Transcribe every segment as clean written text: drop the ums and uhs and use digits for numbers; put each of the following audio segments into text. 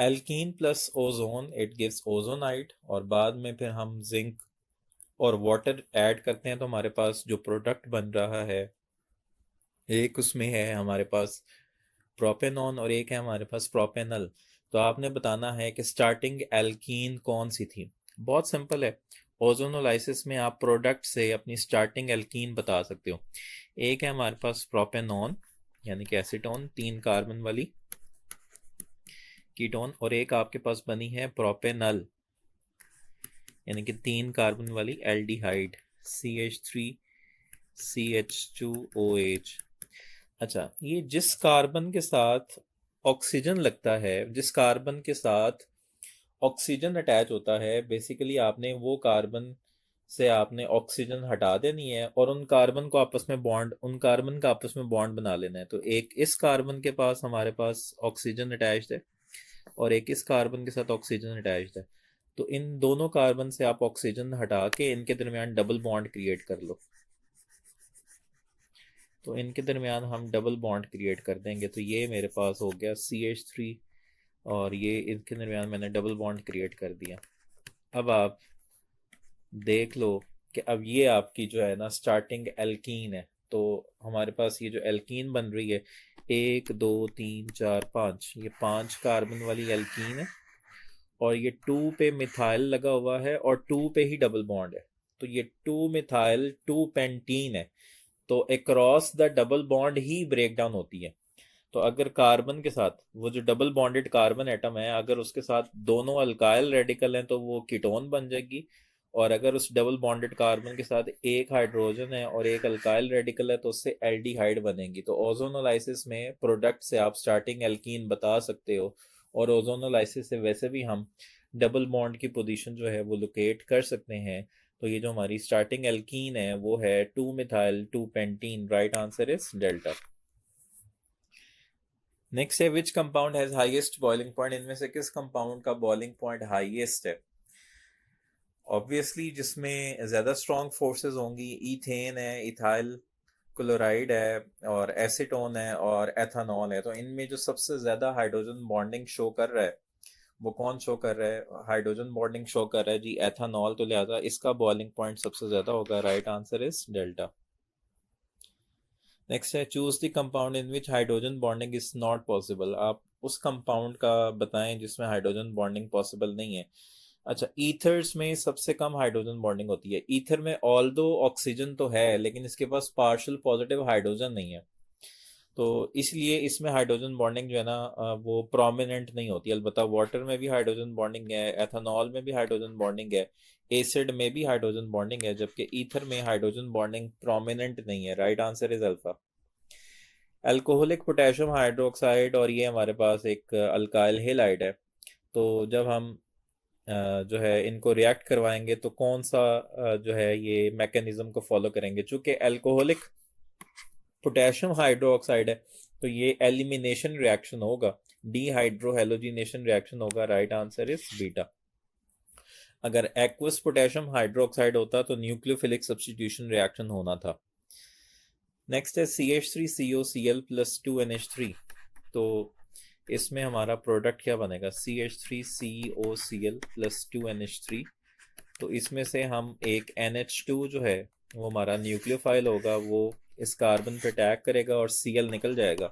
Alkene plus ozone it gives ozonide, और बाद में फिर हम जिंक और वाटर ऐड करते हैं तो हमारे पास जो प्रोडक्ट बन रहा है, एक उसमें है हमारे पास प्रोपेनॉन और एक है हमारे पास प्रोपेनल। तो आपने बताना है कि स्टार्टिंग एल्कीन कौन सी थी। बहुत सिंपल है, ओजोनोलाइसिस में आप प्रोडक्ट से अपनी स्टार्टिंग एल्कीन बता सकते हो। एक है हमारे पास प्रोपेनॉन यानी कि एसीटोन, 3 कार्बन वाली कीटोन, और एक आपके पास बनी है प्रोपेनल यानी कि 3 कार्बन वाली एल्डिहाइड, CH3CH2OH। अच्छा, ये जिस कार्बन के साथ ऑक्सीजन लगता है, जिस कार्बन के साथ ऑक्सीजन अटैच होता है, बेसिकली आपने वो कार्बन से आपने ऑक्सीजन हटा देनी है और उन कार्बन को आपस में बॉन्ड, उन कार्बन का आपस में बॉन्ड बना लेना है। तो एक इस कार्बन के पास हमारे पास ऑक्सीजन अटैच्ड है और एक इस कार्बन के साथ ऑक्सीजन अटैच्ड है। तो इन दोनों कार्बन से आप ऑक्सीजन हटा के इनके दरमियान डबल बॉन्ड क्रिएट कर लो। तो इनके दरमियान हम डबल बॉन्ड क्रिएट कर देंगे, तो ये मेरे पास हो गया CH3, और ये इनके दरमियान मैंने डबल बॉन्ड क्रिएट कर दिया। अब आप देख लो कि अब ये आपकी जो है ना स्टार्टिंग एल्कीन है। तो हमारे पास ये जो एल्कीन बन रही है, 1 2 3 4 5, ये 5 कार्बन वाली एल्कीन है, और ये 2 पे मिथाइल लगा हुआ है और 2 पे ही डबल बॉन्ड है। तो ये 2 मिथाइल 2 पेंटीन है। तो अक्रॉस द डबल बॉन्ड ही ब्रेक डाउन होती है। तो अगर कार्बन के साथ वो जो डबल बॉन्डेड कार्बन एटम है, अगर उसके साथ दोनों अल्काइल रेडिकल हैं तो वो कीटोन बन जाएगी, और अगर उस डबल बॉन्डेड कार्बन के साथ एक हाइड्रोजन है और एक अल्काइल रेडिकल है तो उससे एल्डिहाइड बनेगी। तो ओजोनोलाइसिस में प्रोडक्ट से आप स्टार्टिंग एल्कीन बता सकते हो, और ओजोनोलाइसिस से वैसे भी हम डबल बॉन्ड की पोजीशन जो है वो लोकेट कर सकते हैं। तो ये जो हमारी स्टार्टिंग एल्कीन है वो है 2 methyl 2 pentene. Right answer is delta. Next है which compound has highest boiling point, इनमें से किस कंपाउंड का बॉइलिंग पॉइंट हाईएस्ट है। ऑब्वियसली जिसमें ज़्यादा स्ट्रॉन्ग फोर्सेस होंगी, ईथेन है, इथाइल क्लोराइड है, और एसीटोन है, और एथानॉल है। तो इनमें जो सबसे ज़्यादा हाइड्रोजन बॉन्डिंग शो कर रहा है वो कौन शो कर रहा है, हाइड्रोजन बॉन्डिंग शो कर रहा है जी एथानॉल। तो लिहाजा इसका बॉइलिंग पॉइंट सबसे ज़्यादा होगा। Right answer is delta. Next है choose the compound in which hydrogen bonding is not possible. आप उस कंपाउंड का बताएं जिसमें हाइड्रोजन बॉन्डिंग पॉसिबल नहीं है। अच्छा, ईथर्स में सबसे कम हाइड्रोजन बॉन्डिंग होती है। ईथर में ऑल दो ऑक्सीजन तो है लेकिन इसके पास पार्शियल पॉजिटिव हाइड्रोजन नहीं है, तो इसलिए इसमें हाइड्रोजन बॉन्डिंग जो है ना वो प्रोमिनेंट नहीं होती। अलबत्ता वाटर में भी हाइड्रोजन बॉन्डिंग है, एथेनॉल में भी हाइड्रोजन बॉन्डिंग है, एसिड में भी हाइड्रोजन बॉन्डिंग है, जबकि ईथर में हाइड्रोजन बॉन्डिंग प्रोमिनेंट नहीं है। Right answer is alpha. Alcoholic potassium hydroxide, और ये हमारे पास एक अल्काइल हेलाइड है। तो जब हम जो है इनको रिएक्ट करवाएंगे तो कौन सा जो है ये मैकेनिज्म को फॉलो करेंगे। चूंकि अल्कोहलिक पोटेशियम हाइड्रोक्साइड है तो ये एलिमिनेशन रिएक्शन होगा, डीहाइड्रोहेलोजिनेशन रिएक्शन होगा। Right answer is beta. अगर एक्वस पोटेशियम हाइड्रोक्साइड होता तो न्यूक्लियोफिलिक सब्स्टिट्यूशन रिएक्शन होना था। नेक्स्ट है CH3COCl प्लस 2NH3। तो इसमें हमारा प्रोडक्ट क्या बनेगा, CH3COCl प्लस 2NH3। तो इसमें से हम एक NH2 जो है वो हमारा न्यूक्लियोफाइल होगा, वो इस कार्बन पे अटैक करेगा और Cl निकल जाएगा।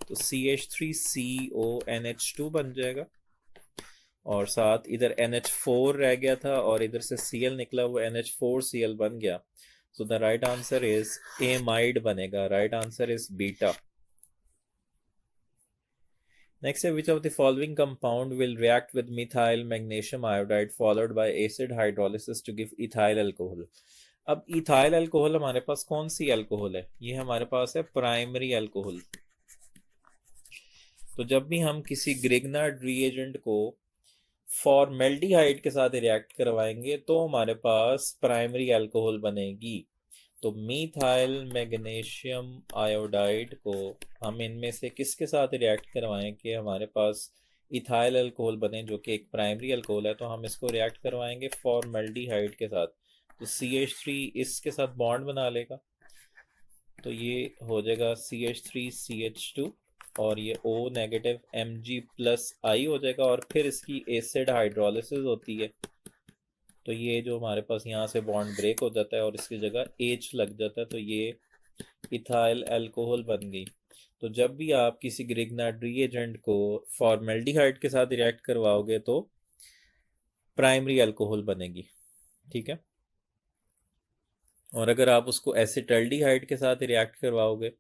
तो CH3CONH2 बन जाएगा, और साथ इधर NH4 रह गया था और इधर से Cl निकला, वो NH4Cl बन गया। So the right answer is amide बनेगा। Right answer is beta. Next है which of the following compound will react with methyl magnesium iodide followed by acid hydrolysis to give ethyl alcohol. अब ethyl alcohol हमारे पास कौन सी alcohol है, ये हमारे पास है प्राइमरी अल्कोहल। तो जब भी हम किसी ग्रिग्नार्ड रिएजेंट को फॉर्मेल्डिहाइड के साथ रिएक्ट करवाएंगे तो हमारे पास प्राइमरी अल्कोहल बनेगी। तो मीथाइल मैग्नीशियम आयोडाइड को हम इनमें से किसके साथ रिएक्ट करवाएं कि हमारे पास इथाइल अल्कोहल बने, जो कि एक प्राइमरी अल्कोहल है। तो हम इसको रिएक्ट करवाएंगे फॉर्मेल्डिहाइड के साथ। तो CH3 इसके साथ बॉन्ड बना लेगा, तो ये हो जाएगा CH3CH2, और ये O नेगेटिव Mg+I हो जाएगा और फिर इसकी एसिड हाइड्रोलिसिस होती है, तो ये जो हमारे पास यहाँ से बॉन्ड ब्रेक हो जाता है और इसकी जगह H लग जाता है, तो ये इथाइल अल्कोहल बन गई। तो जब भी आप किसी ग्रिग्नार्ड रिएजेंट को फॉर्मेल्डिहाइड के साथ रिएक्ट करवाओगे तो प्राइमरी अल्कोहल बनेगी, ठीक है। और अगर आप उसको एसिटल्डिहाइड के साथ रिएक्ट करवाओगे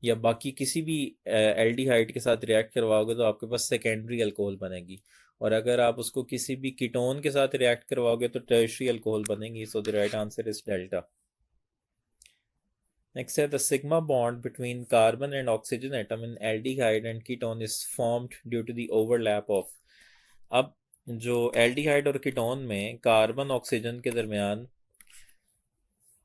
या बाकी किसी भी एल्डिहाइड के साथ रिएक्ट करवाओगे तो आपके पास सेकेंडरी अल्कोहल बनेगी। और अगर आप उसको किसी भी कीटोन के साथ रिएक्ट करवाओगे तो टर्शियरी अल्कोहल बनेगी। So the right answer is delta. Next है the sigma bond between carbon and oxygen atom in aldehyde and ketone is formed due to the overlap of. अब जो एल्डिहाइड और ketone में carbon oxygen के दरमियान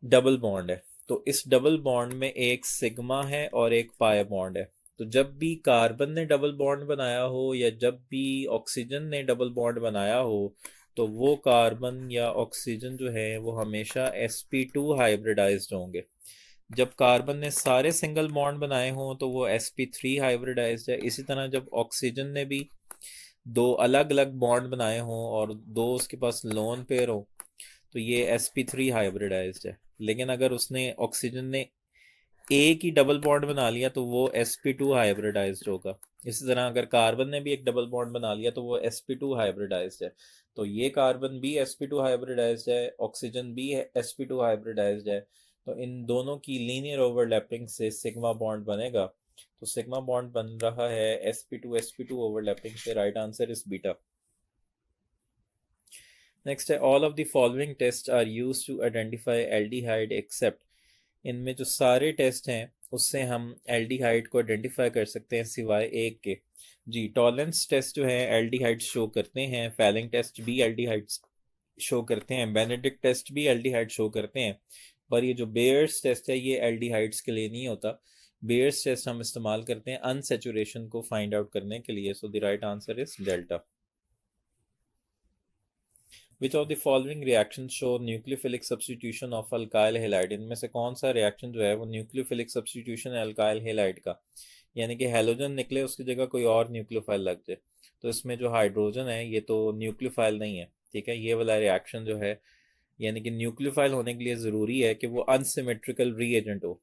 double bond है, तो इस डबल बॉन्ड में एक सिग्मा है और एक पाई बॉन्ड है। तो जब भी कार्बन ने डबल बॉन्ड बनाया हो या जब भी ऑक्सीजन ने डबल बॉन्ड बनाया हो तो वो कार्बन या ऑक्सीजन जो है वो हमेशा sp2 हाइब्रिडाइज्ड होंगे। जब कार्बन ने सारे सिंगल बॉन्ड बनाए हों तो वो sp3 हाइब्रिडाइज्ड है। इसी तरह जब ऑक्सीजन ने भी दो अलग अलग बॉन्ड बनाए हों और दो उसके पास लोन पेयर हो तो ये sp3 हाइब्रिडाइज्ड है। लेकिन अगर उसने ऑक्सीजन ने एक ही डबल बॉन्ड बना लिया तो वो sp2 हाइब्रिडाइज्ड होगा। इसी तरह अगर कार्बन ने भी एक डबल बॉन्ड बना लिया तो वो sp2 हाइब्रिडाइज्ड है। तो ये कार्बन भी sp2 हाइब्रिडाइज्ड है, ऑक्सीजन भी sp2 हाइब्रिडाइज्ड है। तो इन दोनों की लीनियर ओवरलैपिंग से सिग्मा बॉन्ड बनेगा। तो सिग्मा बॉन्ड बन रहा है sp2 ओवरलैपिंग से। Right answer is beta. Next है all of the following test are used to identify aldehyde except. इनमें जो सारे टेस्ट हैं उससे हम एल्डिहाइड को आइडेंटिफाई कर सकते हैं सिवाय एक के। जी, टॉलरेंस टेस्ट जो है एल्डिहाइड शो करते हैं, फैलिंग टेस्ट भी एल्डिहाइड शो करते हैं, बेनेडिक्ट टेस्ट भी एल्डिहाइड शो करते हैं। पर ये जो बेयर्स टेस्ट है ये एल्डिहाइड्स के लिए नहीं होता। बेयर्स टेस्ट हम इस्तेमाल करते हैं अनसेचुरेशन को फाइंड आउट करने के लिए। सो the right answer is delta. Which of the following reactions show nucleophilic substitution of alkyl halide? इनमें से कौन सा रिएक्शन जो है वो न्यूक्लियोफिलिक सब्सटीट्यूशन है अल्काइल हेलाइड का, यानी कि हेलोजन निकले उसकी जगह कोई और न्यूक्लियोफाइल लग जाए। तो इसमें जो हाइड्रोजन है ये तो न्यूक्लियोफाइल नहीं है, ठीक है। ये वाला रिएक्शन जो है यानी कि न्यूक्लियोफाइल होने के लिए ज़रूरी है कि वो अनसिमेट्रिकल रीएजेंट हो।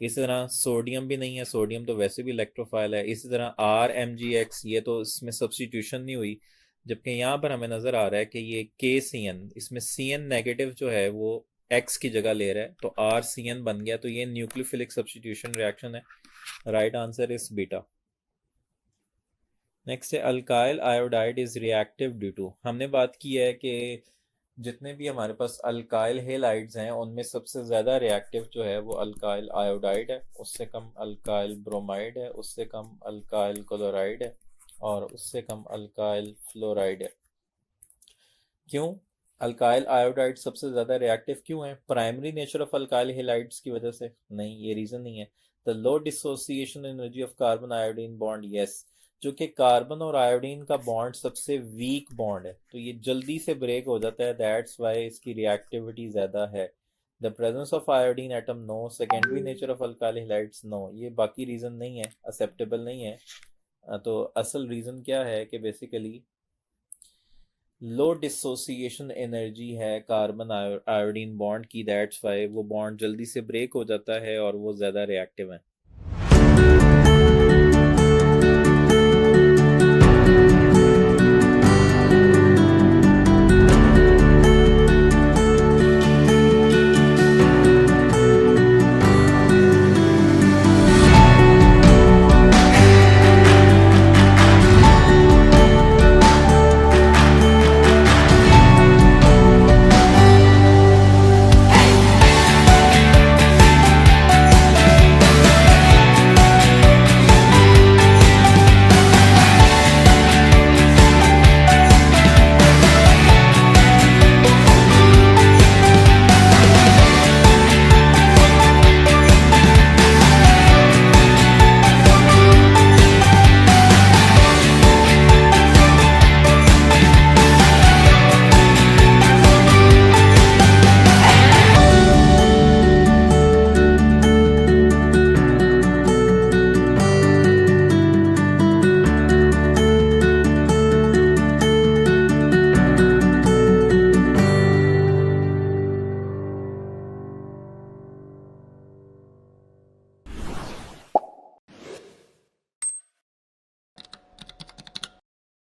इसी तरह सोडियम भी नहीं है, सोडियम तो वैसे भी इलेक्ट्रोफाइल है। इसी तरह RMgX ये तो इसमें सब्सटीट्यूशन नहीं हुई, जबकि यहाँ पर हमें नज़र आ रहा है कि ये KCN, इसमें CN नेगेटिव जो है वो X की जगह ले रहा है तो RCN बन गया। तो ये न्यूक्लियोफिलिक सब्सटीट्यूशन रिएक्शन है। Right answer is beta. Next है alkyl iodide is reactive due to. हमने बात की है कि जितने भी हमारे पास अल्काइल हेलाइड्स हैं उनमें सबसे ज़्यादा रिएक्टिव जो है वो अल्काइल आयोडाइड है, उससे कम अल्काइल ब्रोमाइड है, उससे कम अल्काइल क्लोराइड है और उससे कम अल्काइल फ्लोराइड है। क्यों अल्काइल आयोडाइड सबसे ज़्यादा रिएक्टिव क्यों है? Primary nature of alkyl halides की वजह से? नहीं, ये रीज़न नहीं है। The low dissociation energy of carbon iodine bond, yes. जो कि कार्बन और आयोडीन का बॉन्ड सबसे वीक बॉन्ड है तो ये जल्दी से ब्रेक हो जाता है, दैट्स वाई इसकी रिएक्टिविटी ज़्यादा है। The presence of iodine atom, no. Secondary nature of alkyl halides, no. ये बाकी रीज़न नहीं है, एक्सेप्टेबल नहीं है। तो असल रीज़न क्या है कि बेसिकली लो डिसोसिएशन एनर्जी है कार्बन आयोडीन बॉन्ड की, दैट्स वाई वो बॉन्ड जल्दी से ब्रेक हो जाता है और वो ज़्यादा रिएक्टिव है।